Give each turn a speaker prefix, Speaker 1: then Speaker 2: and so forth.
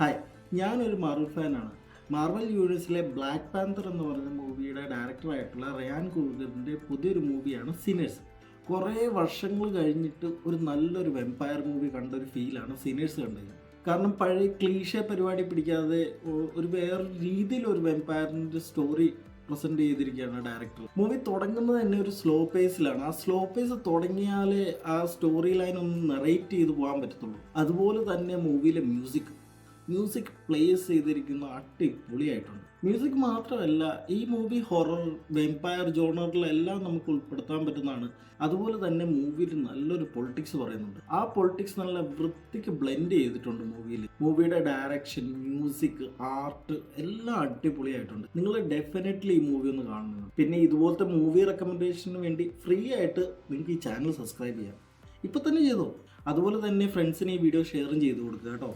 Speaker 1: Hi, ഞാനൊരു Marvel ഫാനാണ്. Marvel യൂണിവേഴ്സിലെ Black Panther എന്ന് പറയുന്ന മൂവിയുടെ ഡയറക്ടറായിട്ടുള്ള റയാൻ കൂഗറിൻ്റെ പുതിയൊരു മൂവിയാണ് സിനേഴ്സ്. കുറേ വർഷങ്ങൾ കഴിഞ്ഞിട്ട് ഒരു നല്ലൊരു വെമ്പയർ മൂവി കണ്ട ഒരു ഫീലാണ് സിനേഴ്സ് കണ്ടത്. കാരണം പഴയ ക്ലീഷ പരിപാടി പിടിക്കാതെ ഒരു വേറൊരു രീതിയിൽ ഒരു വെമ്പയറിൻ്റെ സ്റ്റോറി പ്രസൻറ്റ് ചെയ്തിരിക്കുകയാണ് ഡയറക്ടർ. മൂവി തുടങ്ങുന്നത് തന്നെ ഒരു സ്ലോ പേസിലാണ്. ആ സ്ലോ പേസ് തുടങ്ങിയാലേ ആ സ്റ്റോറി ലൈൻ ഒന്ന് നറേറ്റ് ചെയ്ത് പോകാൻ പറ്റത്തുള്ളൂ. അതുപോലെ തന്നെ മൂവിയിലെ മ്യൂസിക് പ്ലേസ് ചെയ്തിരിക്കുന്ന അടിപൊളിയായിട്ടുണ്ട്. മ്യൂസിക് മാത്രമല്ല, ഈ മൂവി ഹൊറർ, വെമ്പയർ ജോണറിലെല്ലാം നമുക്ക് ഉൾപ്പെടുത്താൻ പറ്റുന്നതാണ്. അതുപോലെ തന്നെ മൂവിയിൽ നല്ലൊരു പൊളിറ്റിക്സ് പറയുന്നുണ്ട്. ആ പൊളിറ്റിക്സ് നല്ല വൃത്തിക്ക് ബ്ലെൻഡ് ചെയ്തിട്ടുണ്ട് മൂവിയിൽ. മൂവിയുടെ ഡയറക്ഷൻ, മ്യൂസിക്, ആർട്ട് എല്ലാം അടിപൊളിയായിട്ടുണ്ട്. നിങ്ങൾ ഡെഫിനറ്റ്ലി ഈ മൂവി ഒന്ന് കാണണം. പിന്നെ ഇതുപോലത്തെ മൂവി റെക്കമെൻഡേഷന് വേണ്ടി ഫ്രീ ആയിട്ട് നിങ്ങൾക്ക് ഈ ചാനൽ സബ്സ്ക്രൈബ് ചെയ്യാം. ഇപ്പം തന്നെ ചെയ്തോ. അതുപോലെ തന്നെ ഫ്രണ്ട്സിന് ഈ വീഡിയോ ഷെയറും ചെയ്ത് കൊടുക്കുക കേട്ടോ.